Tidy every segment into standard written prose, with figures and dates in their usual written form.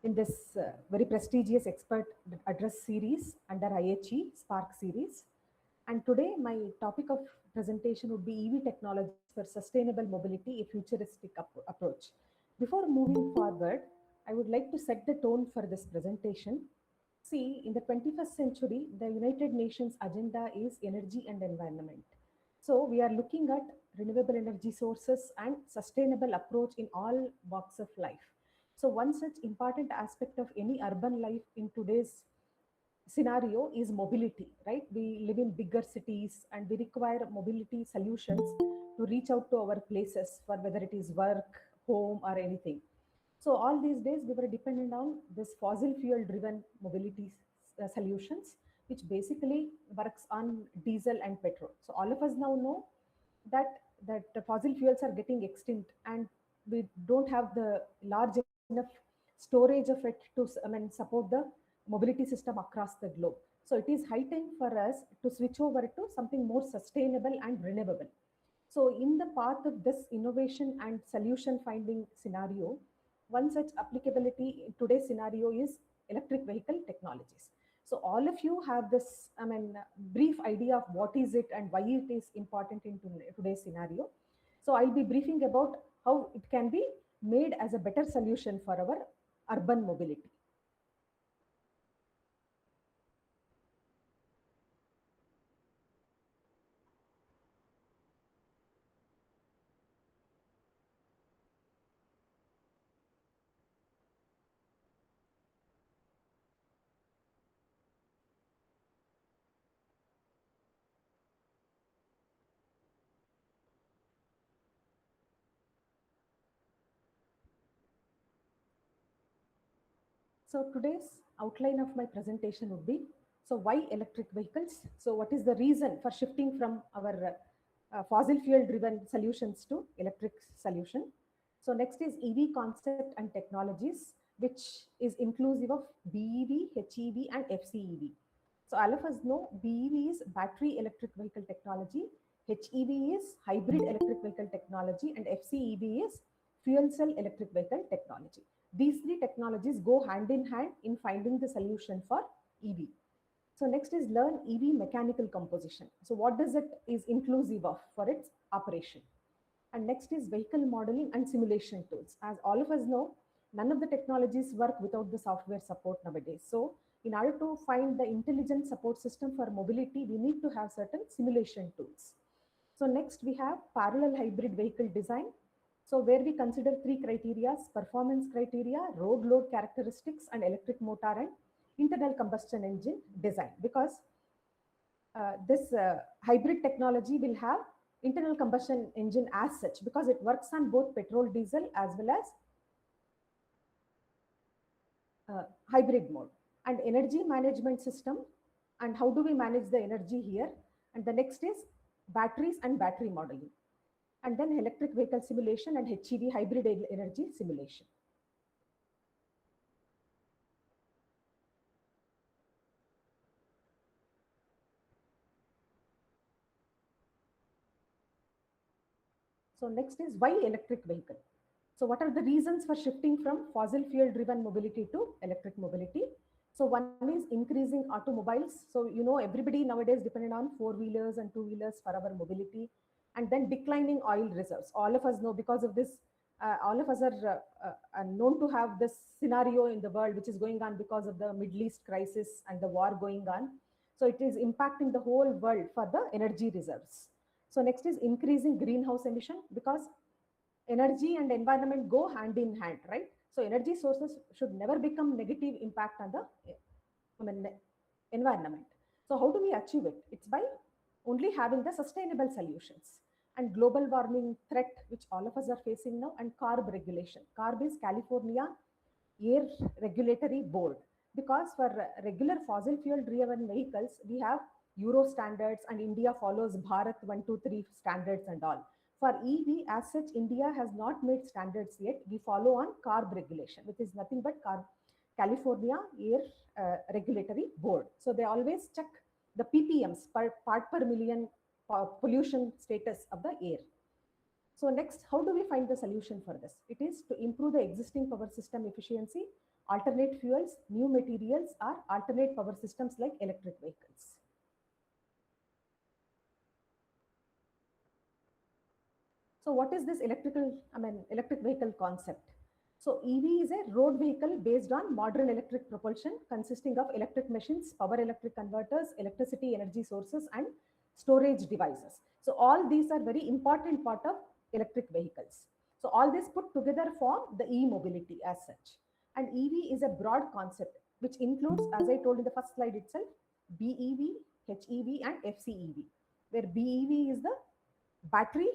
in this very prestigious expert address series under IHE Spark series. And today, my topic of presentation would be EV technologies for sustainable mobility, a futuristic approach. Before moving forward, I would like to set the tone for this presentation. See, in the 21st century, the United Nations agenda is energy and environment. So we are looking at renewable energy sources and sustainable approach in all walks of life. So one such important aspect of any urban life in today's scenario is mobility, right? We live in bigger cities and we require mobility solutions to reach out to our places for whether it is work, home, or anything. So all these days we were dependent on this fossil fuel driven mobility solutions, which basically works on diesel and petrol. So all of us now know that the fossil fuels are getting extinct and we don't have the large enough storage of it to support the mobility system across the globe. So it is high time for us to switch over to something more sustainable and renewable. So in the path of this innovation and solution finding scenario, one such applicability in today's scenario is electric vehicle technologies. So all of you have this, brief idea of what is it and why it is important in today's scenario. So I'll be briefing about how it can be made as a better solution for our urban mobility. So today's outline of my presentation would be, so why electric vehicles? So what is the reason for shifting from our fossil fuel driven solutions to electric solution? So next is EV concept and technologies, which is inclusive of BEV, HEV and FCEV. So all of us know BEV is battery electric vehicle technology, HEV is hybrid electric vehicle technology, and FCEV is fuel cell electric vehicle technology. These three technologies go hand in hand in finding the solution for EV. So next is learn EV mechanical composition. So what does it is inclusive of for its operation? And next is vehicle modeling and simulation tools. As all of us know, none of the technologies work without the software support nowadays. So in order to find the intelligent support system for mobility, we need to have certain simulation tools. So next we have parallel hybrid vehicle design. So where we consider three criteria: performance criteria, road load characteristics, and electric motor and internal combustion engine design. Because this hybrid technology will have internal combustion engine as such, because it works on both petrol, diesel as well as hybrid mode. And energy management system, and how do we manage the energy here? And the next is batteries and battery modeling. And then electric vehicle simulation and HEV hybrid energy simulation. So next is why electric vehicle? So what are the reasons for shifting from fossil fuel driven mobility to electric mobility? So one is increasing automobiles. So you know everybody nowadays dependent on four-wheelers and two-wheelers for our mobility, and then declining oil reserves. All of us know because of this. All of us are known to have this scenario in the world which is going on because of the Middle East crisis and the war going on. So it is impacting the whole world for the energy reserves. So next is increasing greenhouse emission, because energy and environment go hand in hand, right? So energy sources should never become negative impact on the environment. So how do we achieve it? It's by only having the sustainable solutions. And global warming threat, which all of us are facing now, and CARB regulation. CARB is California Air Regulatory Board, because for regular fossil fuel driven vehicles we have Euro standards, and India follows Bharat 123 standards and all. For EV as such, India has not made standards yet. We follow on CARB regulation, which is nothing but California Air Regulatory Board. So they always check the ppms, per part per million pollution status of the air. So next, how do we find the solution for this? It is to improve the existing power system efficiency, alternate fuels, new materials, or alternate power systems like electric vehicles. So what is this electric vehicle concept? So EV is a road vehicle based on modern electric propulsion consisting of electric machines, power electric converters, electricity energy sources, and storage devices. So all these are very important part of electric vehicles. So all this put together form the e-mobility as such. And EV is a broad concept which includes, as I told in the first slide itself, BEV, HEV, and FCEV, where BEV is the battery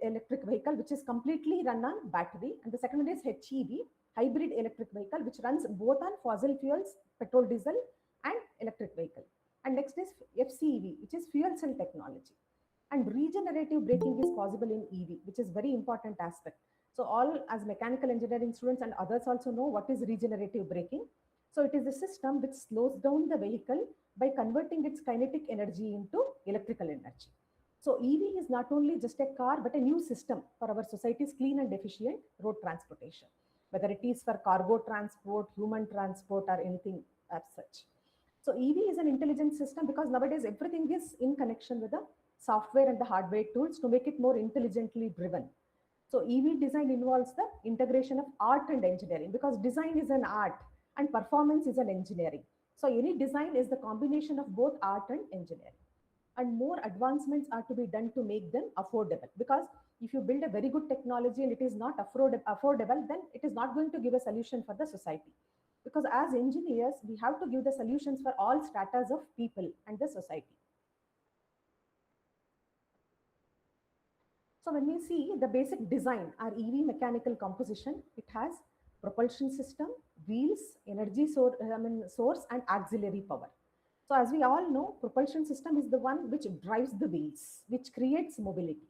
electric vehicle which is completely run on battery, and the second one is HEV, hybrid electric vehicle, which runs both on fossil fuels, petrol, diesel, and electric vehicle. And next is FCEV, which is fuel cell technology. And regenerative braking is possible in EV, which is very important aspect. So all, as mechanical engineering students and others also know what is regenerative braking. So it is a system which slows down the vehicle by converting its kinetic energy into electrical energy. So EV is not only just a car, but a new system for our society's clean and efficient road transportation, whether it is for cargo transport, human transport, or anything as such. So EV is an intelligent system because nowadays everything is in connection with the software and the hardware tools to make it more intelligently driven. So EV design involves the integration of art and engineering, because design is an art and performance is an engineering. So any design is the combination of both art and engineering. And more advancements are to be done to make them affordable, because if you build a very good technology and it is not affordable, then it is not going to give a solution for the society, because as engineers we have to give the solutions for all stratas of people and the society. So when we see the basic design, our EV mechanical composition, it has propulsion system, wheels, source, and auxiliary power. So as we all know, propulsion system is the one which drives the wheels, which creates mobility.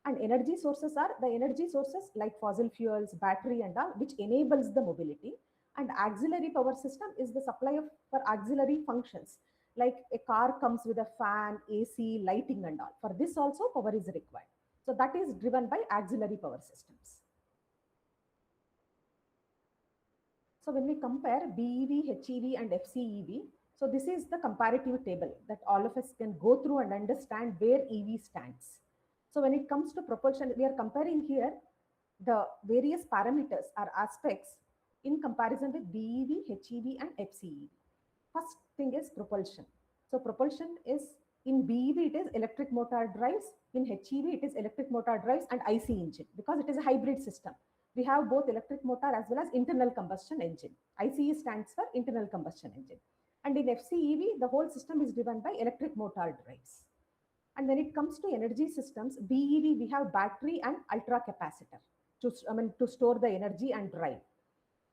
And energy sources are the energy sources like fossil fuels, battery, and all, which enables the mobility. And auxiliary power system is the supply of for auxiliary functions, like a car comes with a fan, AC, lighting, and all. For this also power is required. So that is driven by auxiliary power systems. So when we compare BEV, HEV, and FCEV, so this is the comparative table that all of us can go through and understand where EV stands. So when it comes to propulsion, we are comparing here the various parameters or aspects in comparison with BEV, HEV, and FCEV. First thing is propulsion. So propulsion is, in BEV it is electric motor drives, in HEV it is electric motor drives and IC engine, because it is a hybrid system. We have both electric motor as well as internal combustion engine. ICE stands for internal combustion engine. And in FCEV, the whole system is driven by electric motor drives. And when it comes to energy systems, BEV, we have battery and ultra capacitor to store the energy and drive.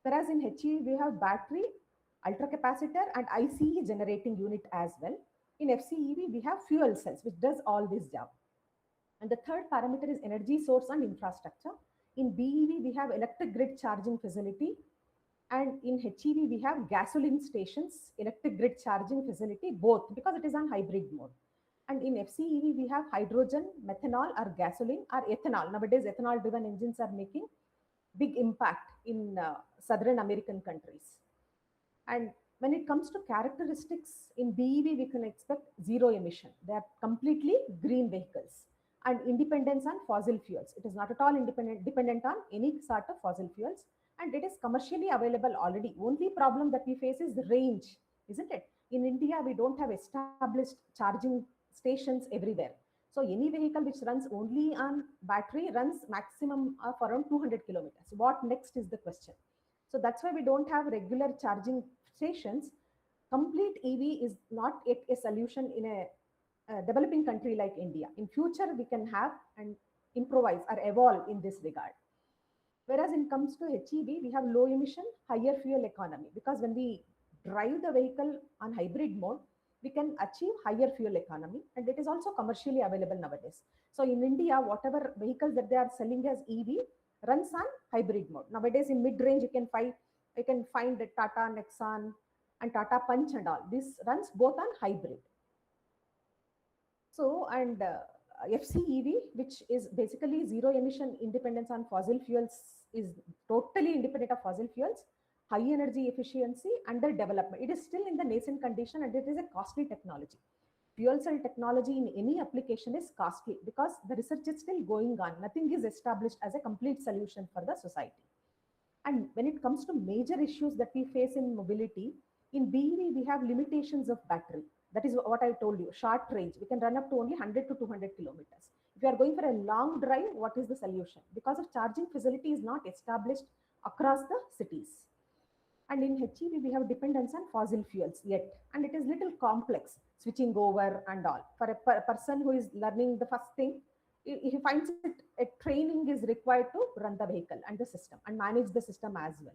Whereas in HEV, we have battery, ultra capacitor, and ICE generating unit as well. In FCEV, we have fuel cells, which does all this job. And the third parameter is energy source and infrastructure. In BEV, we have electric grid charging facility, and in HEV, we have gasoline stations, electric grid charging facility, both, because it is on hybrid mode. And in FCEV, we have hydrogen, methanol, or gasoline, or ethanol. Nowadays, ethanol driven engines are making big impact in Southern American countries. And when it comes to characteristics, in BEV, we can expect zero emission. They are completely green vehicles and independence on fossil fuels. It is not at all dependent on any sort of fossil fuels, and it is commercially available already. Only problem that we face is the range, isn't it? In India, we don't have established charging stations everywhere. So any vehicle which runs only on battery runs maximum of around 200 kilometers. What next is the question. So that's why we don't have regular charging stations. Complete EV is not yet a solution in a developing country like India. In future, we can have and improvise or evolve in this regard. Whereas in comes to HEV, we have low emission, higher fuel economy, because when we drive the vehicle on hybrid mode, we can achieve higher fuel economy, and it is also commercially available nowadays. So in India, whatever vehicles that they are selling as EV runs on hybrid mode. Nowadays in mid-range, you can find the Tata Nexon and Tata Punch and all. This runs both on hybrid. So, and FCEV, which is basically zero emission independence on fossil fuels, is totally independent of fossil fuels. high energy efficiency, under development. It is still in the nascent condition and it is a costly technology. Fuel cell technology in any application is costly because the research is still going on. Nothing is established as a complete solution for the society. And when it comes to major issues that we face in mobility, in BEV, we have limitations of battery. That is what I told you, short range. We can run up to only 100 to 200 kilometers. If you are going for a long drive, what is the solution? Because of charging facility is not established across the cities. And in HEV, we have dependence on fossil fuels yet, and it is little complex switching over and all. For a person who is learning the first thing, he finds it a training is required to run the vehicle and the system and manage the system as well.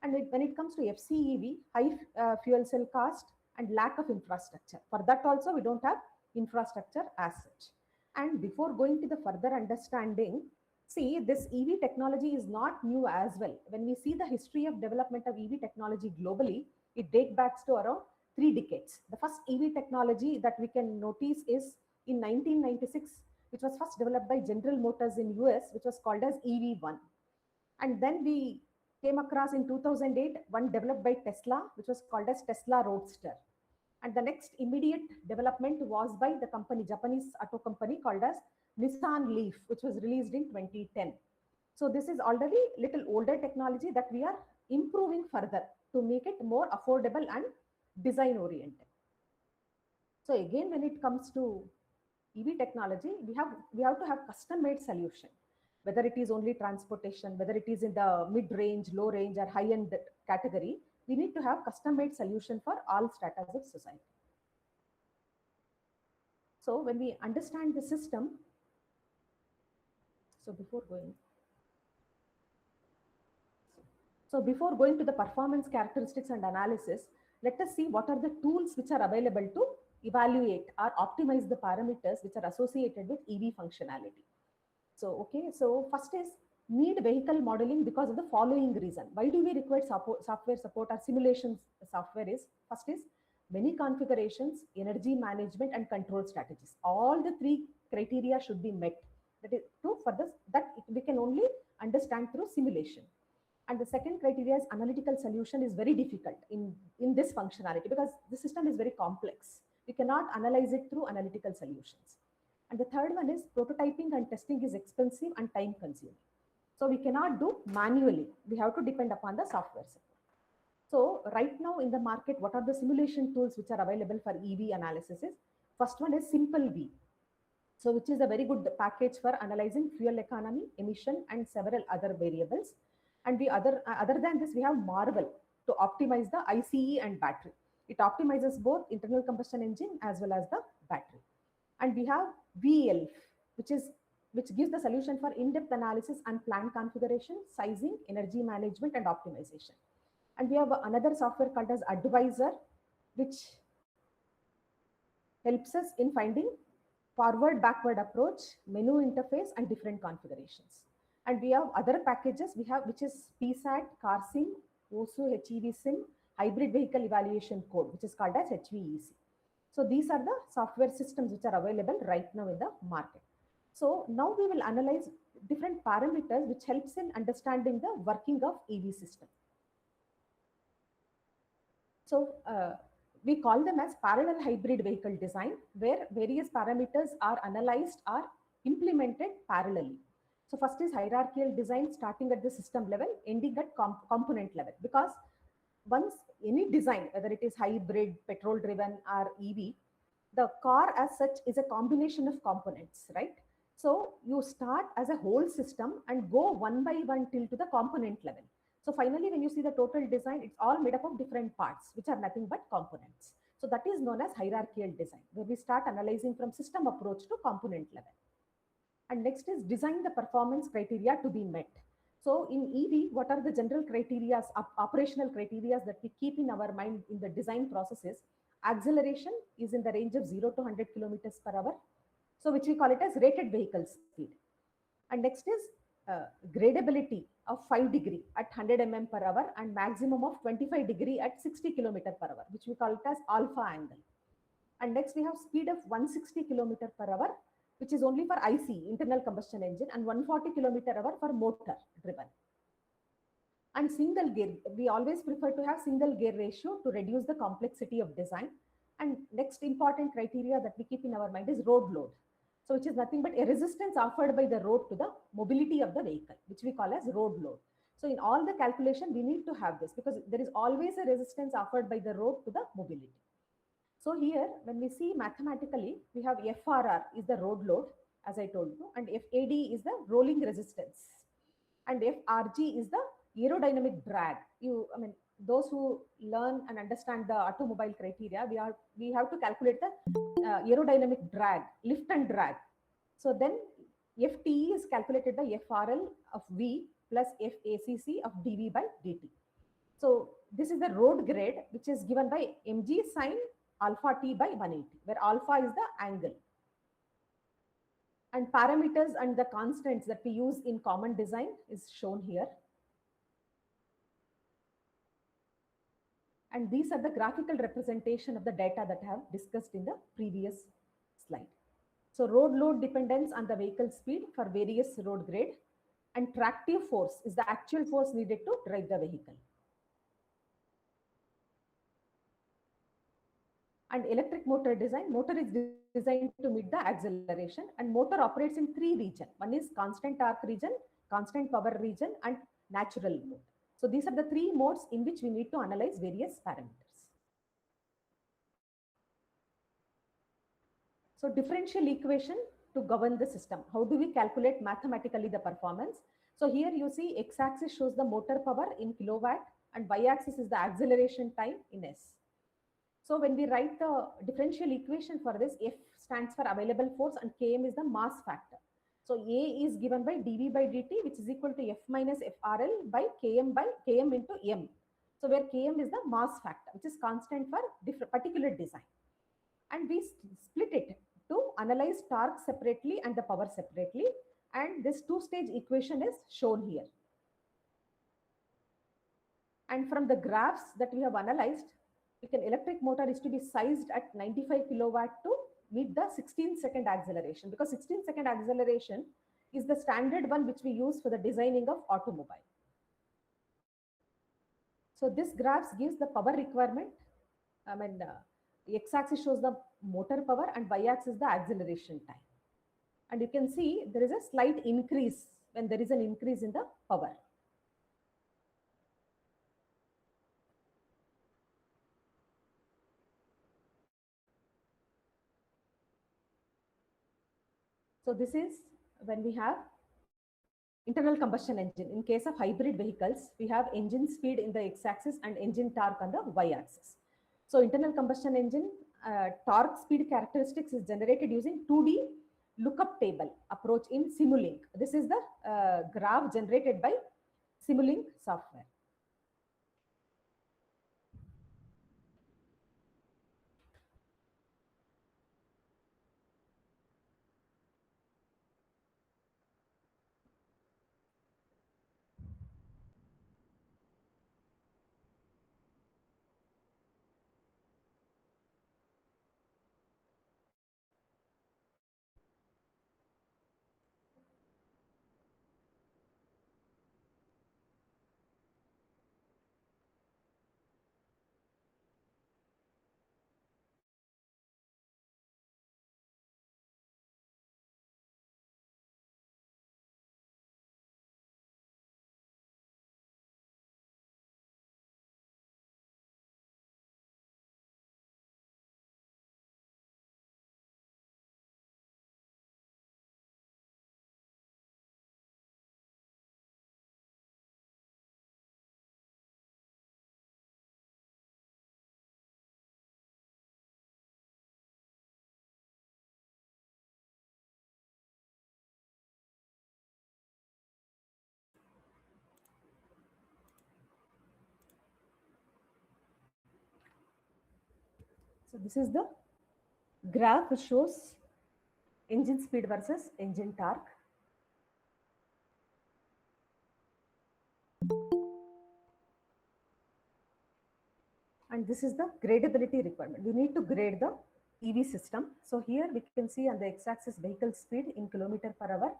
And when it comes to FCEV, high fuel cell cost and lack of infrastructure. For that also, we don't have infrastructure as such. And before going to the further understanding, see, this EV technology is not new as well. When we see the history of development of EV technology globally, it dates back to around 3 decades. The first EV technology that we can notice is in 1996, which was first developed by General Motors in US, which was called as EV1. And then we came across in 2008 one developed by Tesla, which was called as Tesla Roadster. And the next immediate development was by the company, Japanese auto company called as Nissan Leaf, which was released in 2010. So this is already little older technology that we are improving further to make it more affordable and design oriented. So again, when it comes to EV technology, we have to have custom made solution, whether it is only transportation, whether it is in the mid range, low range, or high end category. We need to have custom made solution for all stratas of society. So when we understand the system, so before going to the performance characteristics and analysis, let us see what are the tools which are available to evaluate or optimize the parameters which are associated with EV functionality. So first is need vehicle modeling because of the following reason. Why do we require software support or simulations software is, first is many configurations, energy management and control strategies. All the three criteria should be met. That is true for this, that we can only understand through simulation. And the second criteria is analytical solution is very difficult in this functionality because the system is very complex. We cannot analyze it through analytical solutions. And the third one is prototyping and testing is expensive and time consuming. So we cannot do manually. We have to depend upon the software support. So right now in the market, what are the simulation tools which are available for EV analysis is, first one is Simple V. So which is a very good package for analyzing fuel economy, emission and several other variables. And other than this, we have Marvel to optimize the ICE and battery. It optimizes both internal combustion engine as well as the battery. And we have VELF, which gives the solution for in-depth analysis and plant configuration, sizing, energy management, and optimization. And we have another software called as Advisor, which helps us in finding forward-backward approach, menu interface, and different configurations. And we have other packages which is PSAT, CarSim, OSU, HEV Sim, Hybrid Vehicle Evaluation Code, which is called as HVEC. So these are the software systems which are available right now in the market. So now we will analyze different parameters which helps in understanding the working of EV system. So we call them as parallel hybrid vehicle design, where various parameters are analyzed or implemented parallelly. So first is hierarchical design, starting at the system level, ending at component level. Because once any design, whether it is hybrid, petrol driven or EV, the car as such is a combination of components, right? So you start as a whole system and go one by one till to the component level. So finally, when you see the total design, it's all made up of different parts, which are nothing but components. So that is known as hierarchical design, where we start analyzing from system approach to component level. And next is design the performance criteria to be met. So in EV, what are the general criteria, operational criteria that we keep in our mind in the design processes? Acceleration is in the range of 0 to 100 kilometers per hour. So which we call it as rated vehicle speed. And next is gradability of 5 degree at 100 mm per hour and maximum of 25 degree at 60 kilometer per hour, which we call it as alpha angle. And next we have speed of 160 kilometer per hour, which is only for IC, internal combustion engine, and 140 kilometer hour for motor driven. And single gear, we always prefer to have single gear ratio to reduce the complexity of design. And next important criteria that we keep in our mind is road load. So which is nothing but a resistance offered by the road to the mobility of the vehicle, which we call as road load. So in all the calculation, we need to have this because there is always a resistance offered by the road to the mobility. So here, when we see mathematically, we have FRR is the road load, as I told you, and FAD is the rolling resistance, and FRG is the aerodynamic drag. I mean, those who learn and understand the automobile criteria, we have to calculate the aerodynamic drag, lift and drag. So then FTE is calculated by FRL of V plus FACC of dV by dt. So this is the road grade, which is given by mg sine alpha t by 180, where alpha is the angle. And parameters and the constants that we use in common design is shown here. And these are the graphical representation of the data that I have discussed in the previous slide. So road load dependence on the vehicle speed for various road grade, and tractive force is the actual force needed to drive the vehicle. And electric motor design, motor is designed to meet the acceleration, and motor operates in three regions. One is constant torque region, constant power region, and natural mode. So these are the three modes in which we need to analyze various parameters. So differential equation to govern the system. How do we calculate mathematically the performance? So here you see x-axis shows the motor power in kilowatt, and y-axis is the acceleration time in s. So when we write the differential equation for this, F stands for available force and Km is the mass factor. So A is given by dV by dt, which is equal to F minus FRL by Km into M. So where Km is the mass factor, which is constant for particular design. And we split it to analyze torque separately and the power separately. And this two-stage equation is shown here. And from the graphs that we have analyzed, an electric motor is to be sized at 95 kilowatt to meet the 16-second acceleration, because 16-second acceleration is the standard one which we use for the designing of automobile. So this graphs gives the power requirement. X-axis shows the motor power and y-axis the acceleration time. And you can see there is a slight increase when there is an increase in the power. So this is when we have internal combustion engine. In case of hybrid vehicles, we have engine speed in the x-axis and engine torque on the y-axis. So internal combustion engine torque speed characteristics is generated using 2D lookup table approach in Simulink. This is the graph generated by Simulink software. So this is the graph which shows engine speed versus engine torque. And this is the gradability requirement. We need to grade the EV system. So here we can see on the x-axis vehicle speed in km/h,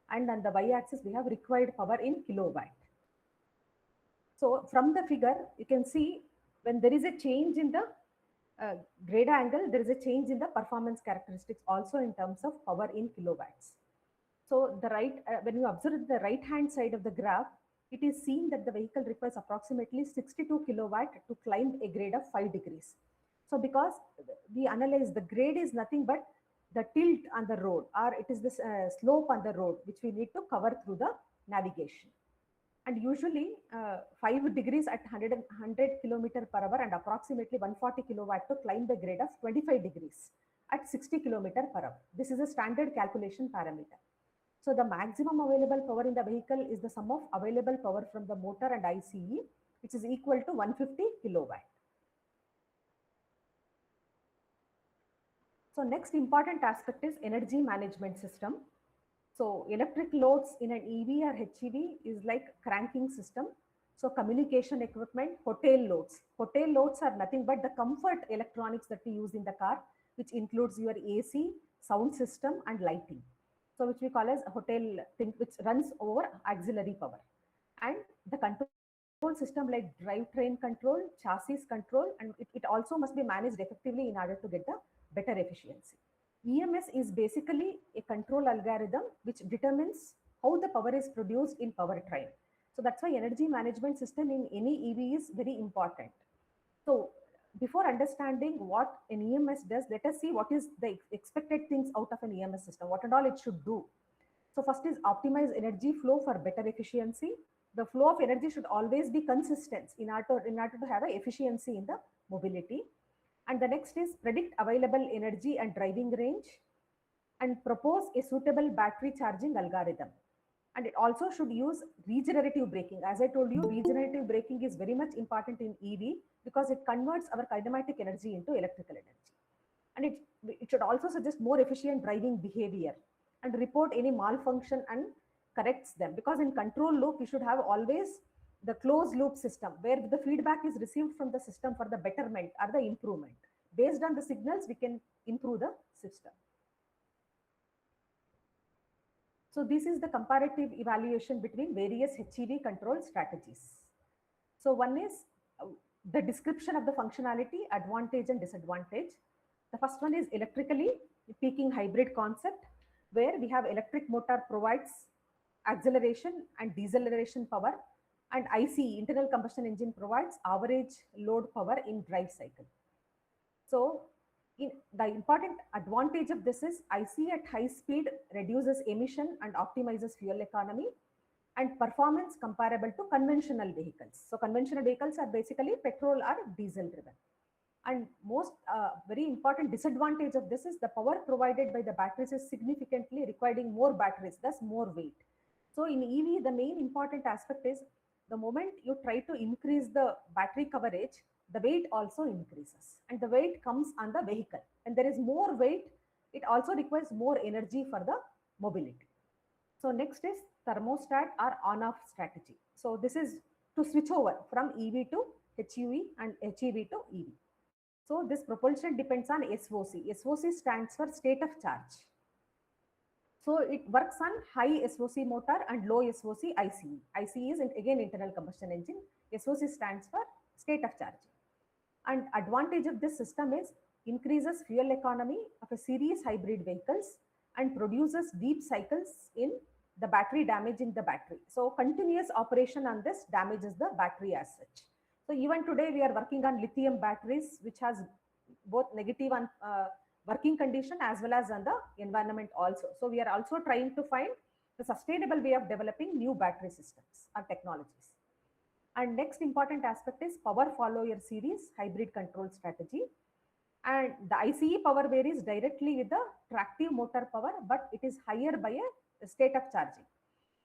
and on the y-axis we have required power in kilowatt. So from the figure, you can see when there is a change in the uh, grade angle, there is a change in the performance characteristics also in terms of power in kilowatts. So the when you observe the right hand side of the graph, it is seen that the vehicle requires approximately 62 kilowatt to climb a grade of 5 degrees. So because we analyze the grade is nothing but the tilt on the road, or it is this slope on the road which we need to cover through the navigation. And usually 5 degrees at 100 kilometer per hour and approximately 140 kilowatt to climb the grade of 25 degrees at 60 kilometer per hour. This is a standard calculation parameter. So the maximum available power in the vehicle is the sum of available power from the motor and ICE, which is equal to 150 kilowatt. So next important aspect is energy management system. So electric loads in an EV or HEV is like cranking system. So communication equipment, hotel loads. Hotel loads are nothing but the comfort electronics that we use in the car, which includes your AC, sound system, and lighting. So which we call as a hotel thing, which runs over auxiliary power. And the control system like drivetrain control, chassis control, and it also must be managed effectively in order to get the better efficiency. EMS is basically a control algorithm which determines how the power is produced in powertrain. So that's why energy management system in any EV is very important. So before understanding what an EMS does, let us see what is the expected things out of an EMS system, what and all it should do. So first is optimize energy flow for better efficiency. The flow of energy should always be consistent in order to have a efficiency in the mobility. And the next is predict available energy and driving range and propose a suitable battery charging algorithm. And it also should use regenerative braking. As I told you, regenerative braking is very much important in EV because it converts our kinematic energy into electrical energy. And it should also suggest more efficient driving behavior and report any malfunction and corrects them. Because in control loop, we should have always the closed loop system where the feedback is received from the system for the betterment or the improvement. Based on the signals, we can improve the system. So this is the comparative evaluation between various HEV control strategies. So one is the description of the functionality, advantage and disadvantage. The first one is electrically peaking hybrid concept, where we have electric motor provides acceleration and deceleration power, and ICE, internal combustion engine, provides average load power in drive cycle. So the important advantage of this is IC at high speed reduces emission and optimizes fuel economy, and performance comparable to conventional vehicles. So conventional vehicles are basically petrol or diesel driven. And most very important disadvantage of this is the power provided by the batteries is significantly requiring more batteries, thus more weight. So in EV, the main important aspect is the moment you try to increase the battery coverage, the weight also increases, and the weight comes on the vehicle. And there is more weight, it also requires more energy for the mobility. So next is thermostat or on-off strategy. So this is to switch over from EV to HEV and HEV to EV. So this propulsion depends on SOC. SOC stands for state of charge. So it works on high SOC motor and low SOC ICE. ICE is again internal combustion engine. SOC stands for state of charge. And advantage of this system is increases fuel economy of a series hybrid vehicles and produces deep cycles in the battery, damaging the battery. So continuous operation on this damages the battery as such. So even today we are working on lithium batteries, which has both negative on working condition as well as on the environment also. So we are also trying to find the sustainable way of developing new battery systems or technologies. And next important aspect is power follower series hybrid control strategy. And the ICE power varies directly with the tractive motor power, but it is higher by a state of charging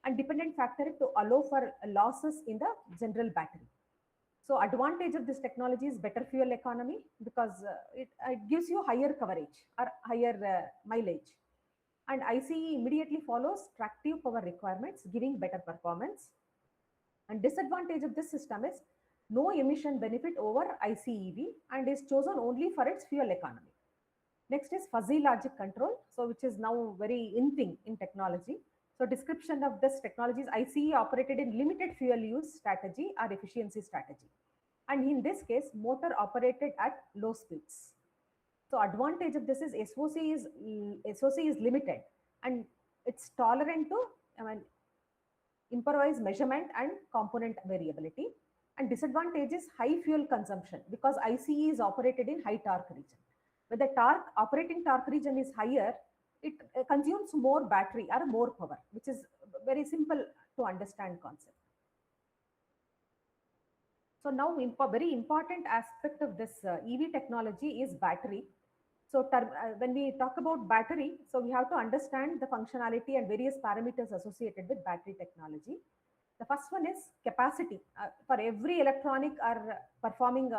and dependent factor to allow for losses in the general battery. So advantage of this technology is better fuel economy because it gives you higher coverage or higher mileage. And ICE immediately follows tractive power requirements, giving better performance. And disadvantage of this system is no emission benefit over ICEV and is chosen only for its fuel economy. Next is fuzzy logic control, so which is now very in thing in technology. So description of this technology is ICE operated in limited fuel use strategy or efficiency strategy. And in this case, motor operated at low speeds. So advantage of this is SOC is limited and it's tolerant to improvised measurement and component variability. And disadvantage is high fuel consumption because ICE is operated in high torque region. When the operating torque region is higher, it consumes more battery or more power, which is very simple to understand concept. So now very important aspect of this EV technology is battery. So when we talk about battery, so we have to understand the functionality and various parameters associated with battery technology. The first one is capacity. For every electronic or performing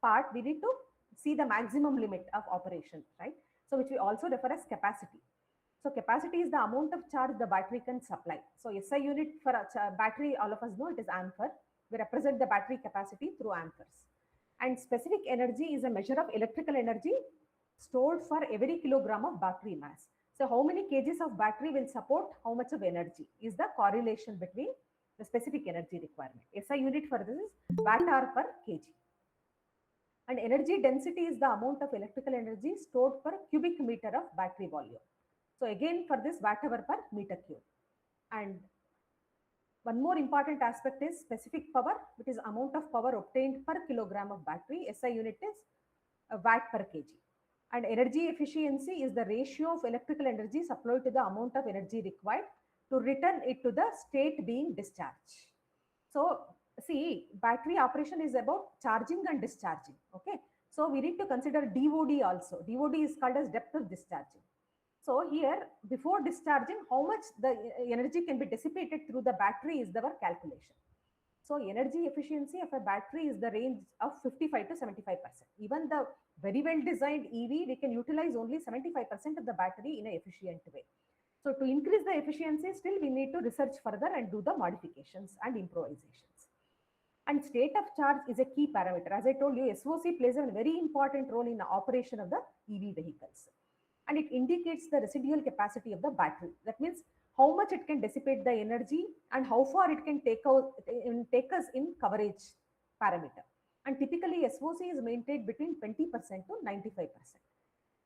part, we need to see the maximum limit of operation, right? So which we also refer as capacity. So capacity is the amount of charge the battery can supply. So SI unit for a battery, all of us know it is ampere. We represent the battery capacity through amperes. And specific energy is a measure of electrical energy stored for every kilogram of battery mass. So how many kgs of battery will support how much of energy is the correlation between the specific energy requirement. SI unit for this is watt hour per kg. And energy density is the amount of electrical energy stored per cubic meter of battery volume. So again for this watt hour per meter cube. And one more important aspect is specific power, which is amount of power obtained per kilogram of battery. SI unit is a watt per kg. And energy efficiency is the ratio of electrical energy supplied to the amount of energy required to return it to the state being discharged. So see, battery operation is about charging and discharging. Okay. So we need to consider DOD also. DOD is called as depth of discharging. So here, before discharging, how much the energy can be dissipated through the battery is our calculation. So energy efficiency of a battery is the range of 55 to 75%. Even the very well designed EV, we can utilize only 75% of the battery in an efficient way. So to increase the efficiency, still we need to research further and do the modifications and improvisations. And state of charge is a key parameter. As I told you, SOC plays a very important role in the operation of the EV vehicles. And it indicates the residual capacity of the battery. That means how much it can dissipate the energy and how far it can take us in coverage parameter. And typically SOC is maintained between 20% to 95%.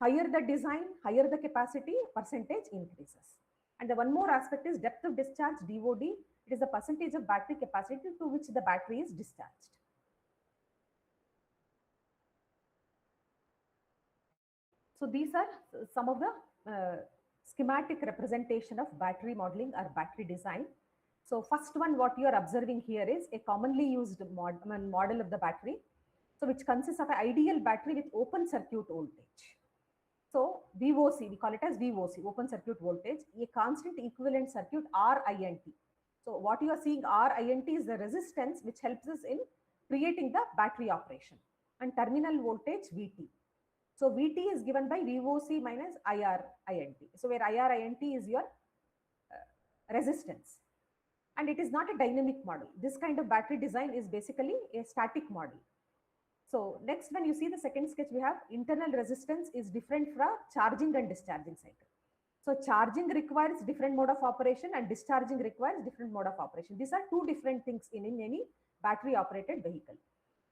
Higher the design, higher the capacity, percentage increases. And the one more aspect is depth of discharge, DOD. It is the percentage of battery capacity to which the battery is discharged. So these are some of the schematic representation of battery modeling or battery design. So first one, what you are observing here is a commonly used model of the battery, so which consists of an ideal battery with open circuit voltage. So VOC, we call it as VOC, open circuit voltage, a constant equivalent circuit RINT. So what you are seeing RINT is the resistance which helps us in creating the battery operation, and terminal voltage VT. So VT is given by VOC minus IRINT. So where IRINT is your resistance. And it is not a dynamic model. This kind of battery design is basically a static model. So next, when you see the second sketch, we have internal resistance is different from charging and discharging cycle. So charging requires different mode of operation and discharging requires different mode of operation. These are two different things in any battery operated vehicle.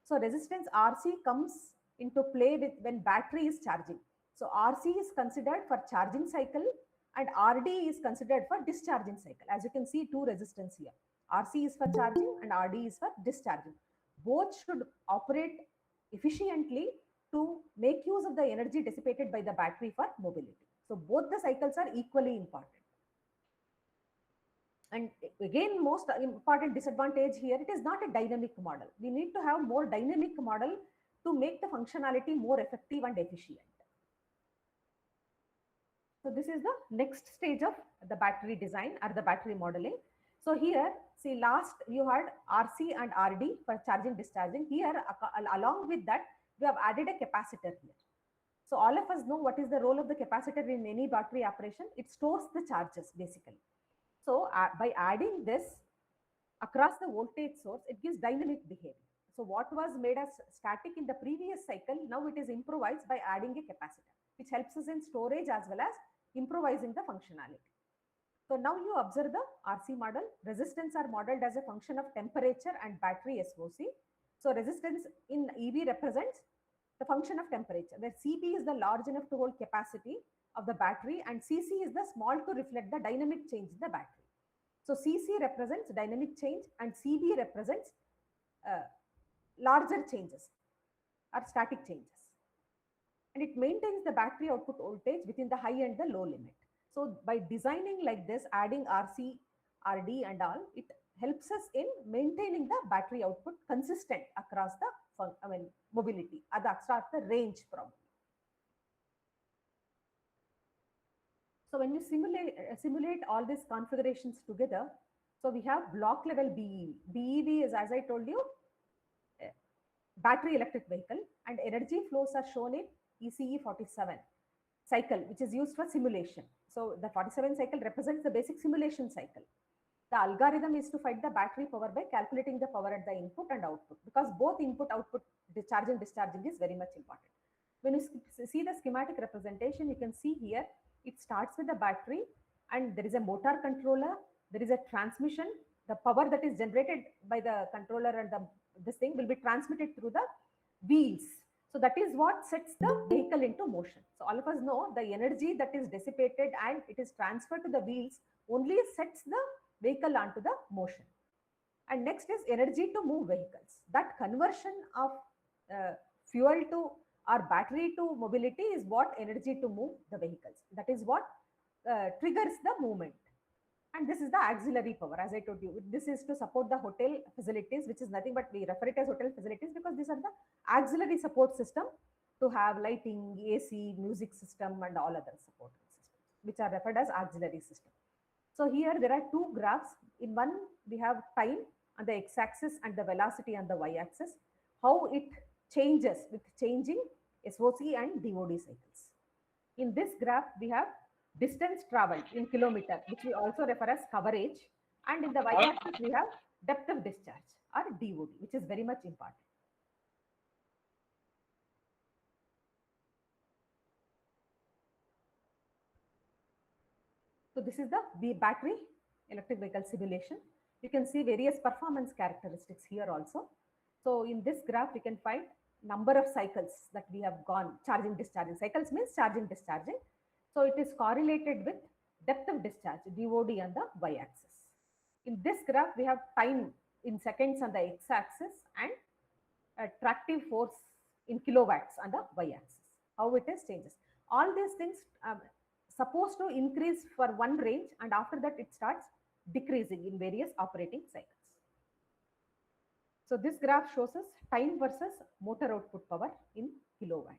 So resistance RC comes into play with when battery is charging. So RC is considered for charging cycle and RD is considered for discharging cycle. As you can see, two resistance here. RC is for charging and RD is for discharging. Both should operate efficiently to make use of the energy dissipated by the battery for mobility. So both the cycles are equally important. And again, most important disadvantage here, it is not a dynamic model. We need to have more dynamic model to make the functionality more effective and efficient. So this is the next stage of the battery design or the battery modeling. So here, see, last you had RC and RD for charging discharging. Here, along with that, we have added a capacitor here. So all of us know what is the role of the capacitor in any battery operation. It stores the charges basically. So by adding this across the voltage source, it gives dynamic behavior. So what was made as static in the previous cycle, now it is improvised by adding a capacitor, which helps us in storage as well as improvising the functionality. So now you observe the RC model. Resistance are modeled as a function of temperature and battery SOC. So resistance in EV represents the function of temperature, where CP is the large enough to hold capacity of the battery and CC is the small to reflect the dynamic change in the battery. So CC represents dynamic change and CB represents uh, larger changes or static changes. And it maintains the battery output voltage within the high and the low limit. So by designing like this, adding RC, RD and all, it helps us in maintaining the battery output consistent across the mobility, across the range problem. So when you simulate all these configurations together, so we have block level BEV. BEV is, as I told you, battery electric vehicle, and energy flows are shown in ECE 47 cycle, which is used for simulation. So the 47 cycle represents the basic simulation cycle. The algorithm is to find the battery power by calculating the power at the input and output, because both input output discharging is very much important. When you see the schematic representation, you can see here it starts with the battery and there is a motor controller, there is a transmission, the power that is generated by the controller and this thing will be transmitted through the wheels. So that is what sets the vehicle into motion. So all of us know the energy that is dissipated and it is transferred to the wheels only sets the vehicle onto the motion. And next is energy to move vehicles. That conversion of fuel to or battery to mobility is what energy to move the vehicles. That is what triggers the movement. And this is the auxiliary power, as I told you. This is to support the hotel facilities, which is nothing but we refer it as hotel facilities because these are the auxiliary support system to have lighting, AC, music system, and all other support systems, which are referred as auxiliary system. So here there are two graphs. In one, we have time on the x-axis and the velocity on the y-axis, how it changes with changing SOC and DOD cycles. In this graph, we have distance traveled in kilometer, which we also refer as coverage. And in the y-axis, we have depth of discharge or DOD, which is very much important. So this is the battery electric vehicle simulation. You can see various performance characteristics here also. So in this graph, we can find number of cycles that we have gone charging discharging. Cycles means charging discharging. So it is correlated with depth of discharge, DOD on the y-axis. In this graph, we have time in seconds on the x-axis and tractive force in kilowatts on the y-axis, how it is changes. All these things supposed to increase for one range and after that it starts decreasing in various operating cycles. So this graph shows us time versus motor output power in kilowatt.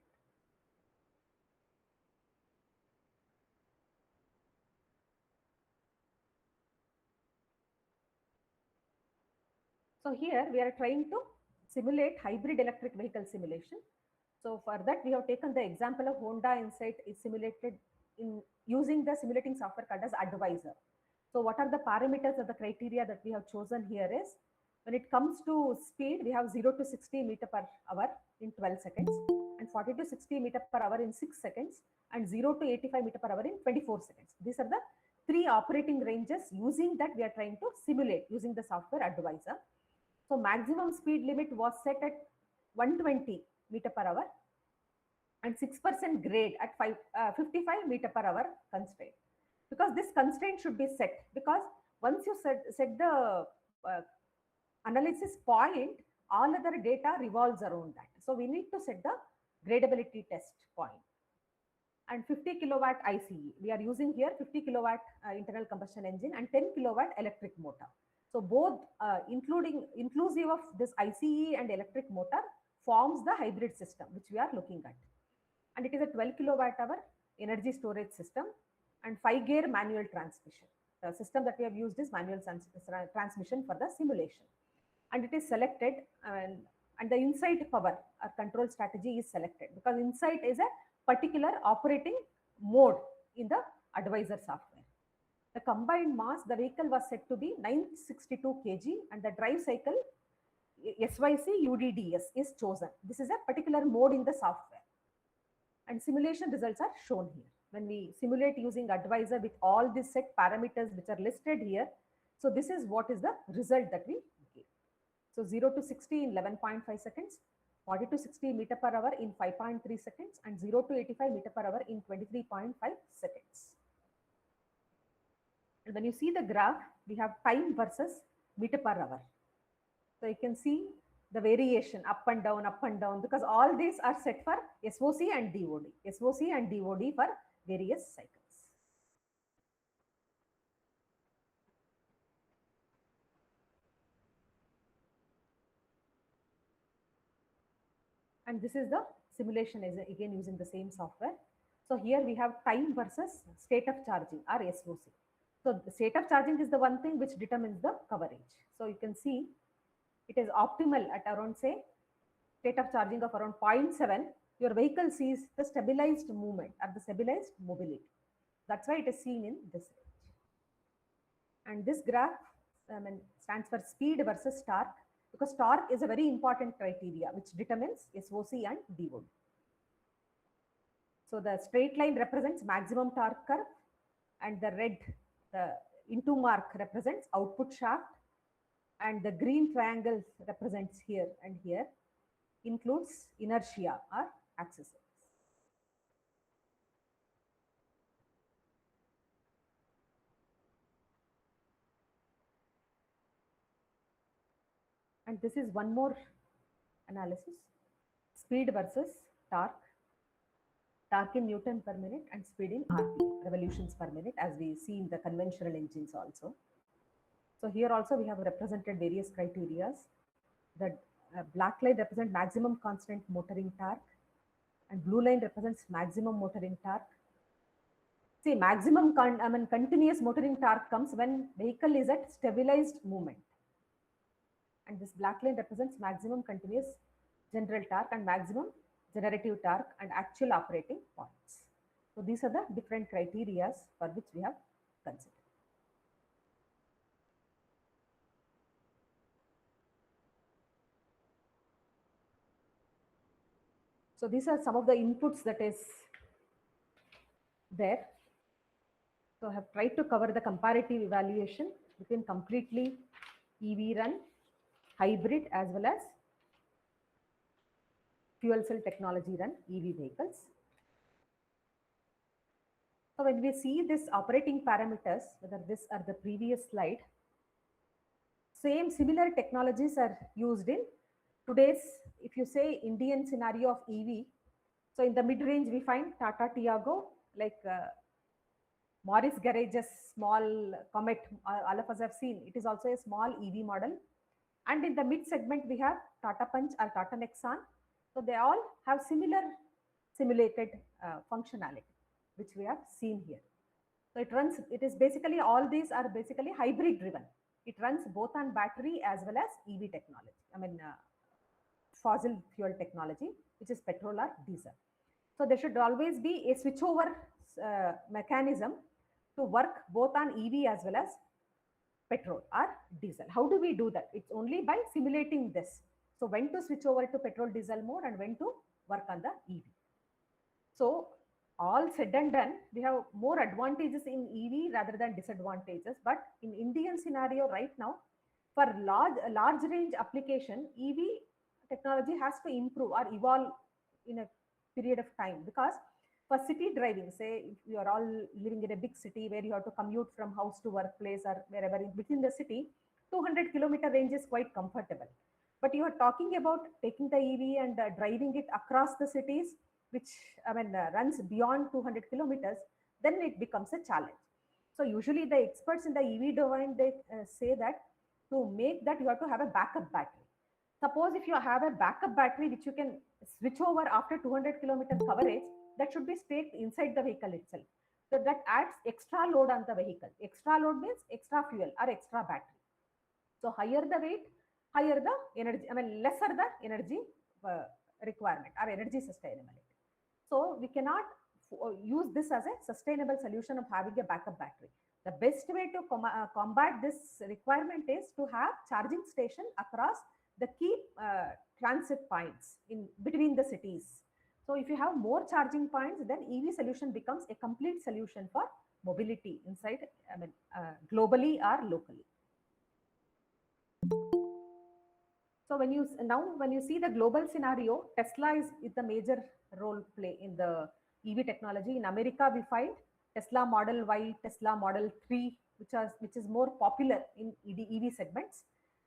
So here we are trying to simulate hybrid electric vehicle simulation. So for that we have taken the example of Honda Insight is simulated in using the simulating software called as Advisor. So what are the parameters of the criteria that we have chosen here is, when it comes to speed, we have 0 to 60 meter per hour in 12 seconds and 40 to 60 meter per hour in 6 seconds and 0 to 85 meter per hour in 24 seconds. These are the three operating ranges using that we are trying to simulate using the software Advisor. So maximum speed limit was set at 120 meter per hour and 6% grade at 55 meter per hour constraint. Because this constraint should be set, because once you set the analysis point, all other data revolves around that. So we need to set the gradability test point. And 50 kilowatt ICE, we are using here 50 kilowatt internal combustion engine and 10 kilowatt electric motor. So both inclusive of this ICE and electric motor forms the hybrid system, which we are looking at. And it is a 12 kilowatt hour energy storage system and 5-gear manual transmission. The system that we have used is manual transmission for the simulation. And it is selected and the Insight power or control strategy is selected because Insight is a particular operating mode in the Advisor software. The combined mass, the vehicle was set to be 962 kg and the drive cycle SYC UDDS is chosen. This is a particular mode in the software. And simulation results are shown here. when we simulate using advisor with all these set parameters which are listed here. So this is what is the result that we get. So 0 to 60 in 11.5 seconds, 40 to 60 meter per hour in 5.3 seconds, and 0 to 85 meter per hour in 23.5 seconds. And when you see the graph, we have time versus meter per hour. So you can see the variation up and down, because all these are set for SOC and DOD, SOC and DOD for various cycles. And this is the simulation is again using the same software. So here we have time versus state of charging or SOC. So the state of charging is the one thing which determines the coverage. So you can see it is optimal at around, say, state of charging of around 0.7. Your vehicle sees the stabilized movement or the stabilized mobility. That's why it is seen in this range. And this graph stands for speed versus torque, because torque is a very important criteria which determines SOC and DOD. So the straight line represents maximum torque curve, and the red, the into mark represents output shaft, and the green triangle represents here and here includes inertia or accessories. And this is one more analysis: speed versus torque, torque in Newton per minute and speed in RPM, revolutions per minute, as we see in the conventional engines also. So here also we have represented various criterias. The black line represents maximum constant motoring torque, and blue line represents maximum motoring torque. See, maximum continuous motoring torque comes when vehicle is at stabilized movement. And this black line represents maximum continuous general torque and maximum generative torque and actual operating points. So these are the different criteria for which we have considered. So these are some of the inputs that is there. So I have tried to cover the comparative evaluation between completely EV run, hybrid, as well as fuel cell technology run EV vehicles. So when we see this operating parameters, whether this or the previous slide, similar technologies are used in today's, if you say Indian scenario of EV. So in the mid range, we find Tata Tiago, like Morris Garage's small Comet, all of us have seen. It is also a small EV model. And in the mid segment, we have Tata Punch or Tata Nexon. So they all have similar simulated functionality, which we have seen here. So it is basically, all these are basically hybrid driven. It runs both on battery as well as EV technology. Fossil fuel technology, which is petrol or diesel. So there should always be a switchover mechanism to work both on EV as well as petrol or diesel. How do we do that? It's only by simulating this. So when to switch over to petrol diesel mode and when to work on the EV. So all said and done, we have more advantages in EV rather than disadvantages. But in Indian scenario right now, for large range application, EV technology has to improve or evolve in a period of time, because for city driving, say if you are all living in a big city where you have to commute from house to workplace or wherever within the city, 200-kilometer range is quite comfortable. But you are talking about taking the EV and driving it across the cities, which runs beyond 200 kilometers, then it becomes a challenge. So usually the experts in the EV domain, they say that to make that you have to have a backup battery. Suppose if you have a backup battery which you can switch over after 200-kilometer coverage, that should be staked inside the vehicle itself. So that adds extra load on the vehicle. Extra load means extra fuel or extra battery. So higher the weight, higher the energy, lesser the energy requirement or energy sustainability. So we cannot use this as a sustainable solution of having a backup battery. The best way to combat this requirement is to have charging station across the key transit points in between the cities. So if you have more charging points, then EV solution becomes a complete solution for mobility inside, globally or locally. So when you see the global scenario, Tesla is the major role play in the EV technology. In America, we find Tesla Model Y, Tesla Model 3, which is more popular in EV segments.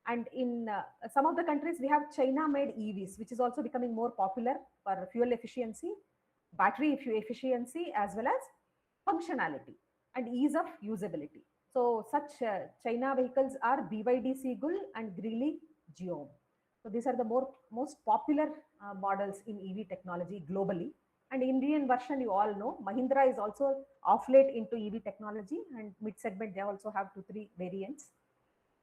And in some of the countries, we have China-made EVs, which is also becoming more popular for fuel efficiency, battery efficiency, as well as functionality and ease of usability. So such China vehicles are BYD Seagull and Greely Geom. So these are the most popular models in EV technology globally. And Indian version, you all know, Mahindra is also off late into EV technology, and mid segment they also have 2 3 variants.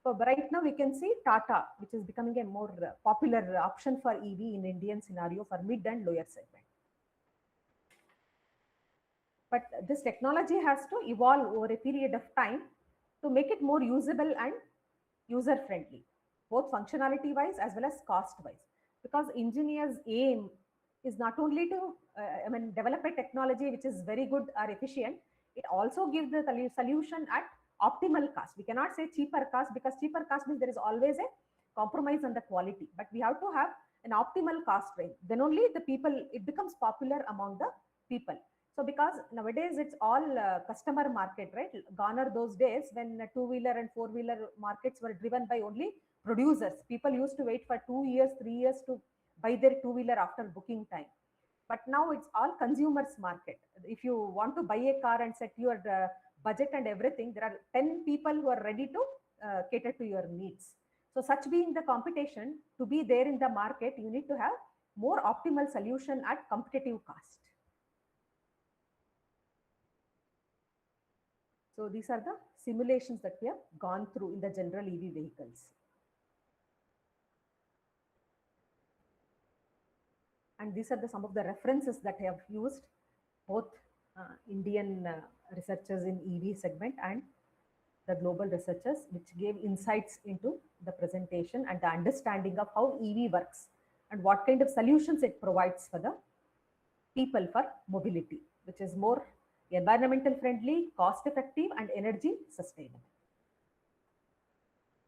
So right now we can see Tata, which is becoming a more popular option for EV in Indian scenario for mid and lower segment. But this technology has to evolve over a period of time to make it more usable and user friendly, both functionality wise as well as cost wise. Because engineers' aim is not only to develop a technology which is very good or efficient, it also gives the solution at optimal cost. We cannot say cheaper cost, because cheaper cost means there is always a compromise on the quality, but we have to have an optimal cost range. Then only the people, it becomes popular among the people. So because nowadays it's all customer market, right? Gone are those days when two-wheeler and four-wheeler markets were driven by only producers. People used to wait for 2 years, 3 years to buy their two-wheeler after booking time. But now it's all consumers market. If you want to buy a car and set your budget and everything, there are 10 people who are ready to cater to your needs. So such being the competition, to be there in the market, you need to have more optimal solution at competitive cost. So these are the simulations that we have gone through in the general EV vehicles. And these are some of the references that I have used, both Indian researchers in EV segment and the global researchers, which gave insights into the presentation and the understanding of how EV works and what kind of solutions it provides for the people for mobility, which is more environmental friendly, cost effective, and energy sustainable.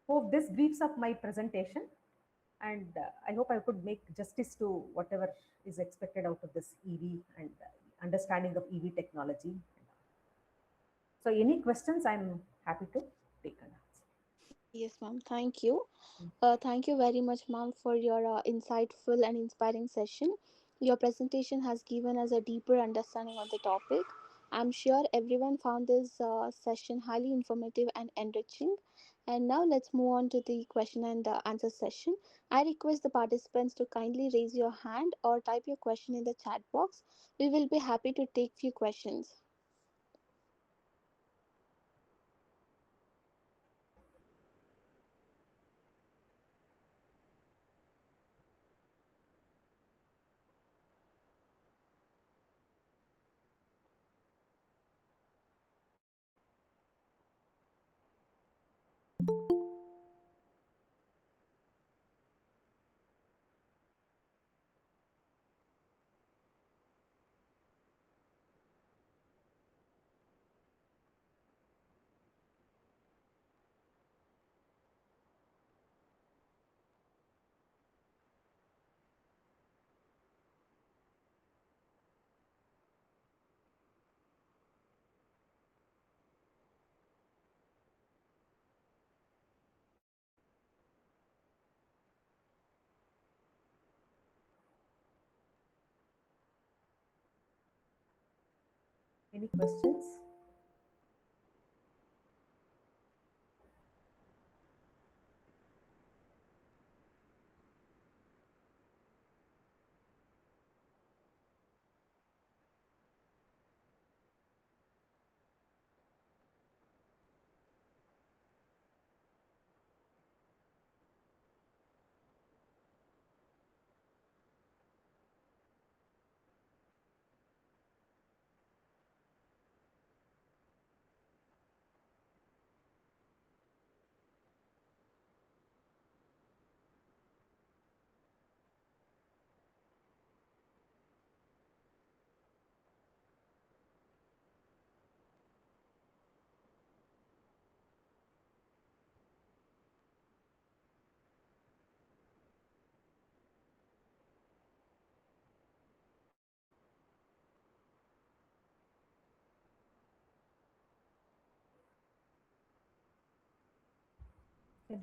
Hope this briefs up my presentation, and I hope I could make justice to whatever is expected out of this EV and understanding of EV technology. So, any questions? I'm happy to take an answer. Yes, ma'am. Thank you. Thank you very much, ma'am, for your insightful and inspiring session. Your presentation has given us a deeper understanding of the topic. I'm sure everyone found this session highly informative and enriching. And now let's move on to the question and answer session. I request the participants to kindly raise your hand or type your question in the chat box. We will be happy to take few questions. Any questions?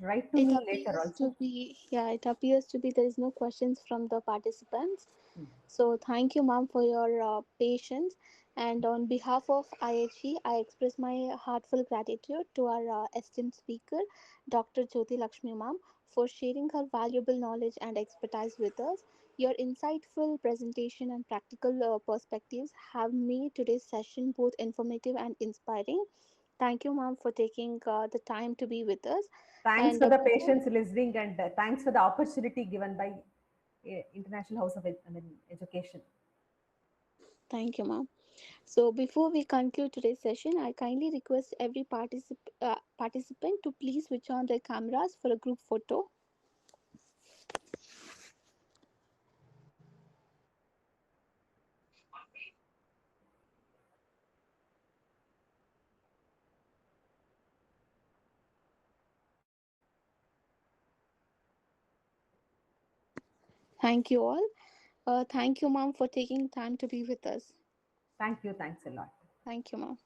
write to It me later appears to also. be, yeah, it appears to be there is no questions from the participants. Hmm. So thank you, ma'am, for your patience. And on behalf of IHE, I express my heartfelt gratitude to our esteemed speaker, Dr. Jyoti Lakshmi, ma'am, for sharing her valuable knowledge and expertise with us. Your insightful presentation and practical perspectives have made today's session both informative and inspiring. Thank you, ma'am, for taking the time to be with us. Thanks And for the before, patience listening, and thanks for the opportunity given by International House of Education. thank you, ma'am. So, before we conclude today's session, I kindly request every participant to please switch on their cameras for a group photo. Thank you all. Thank you, ma'am, for taking time to be with us. Thank you. Thanks a lot. Thank you, ma'am.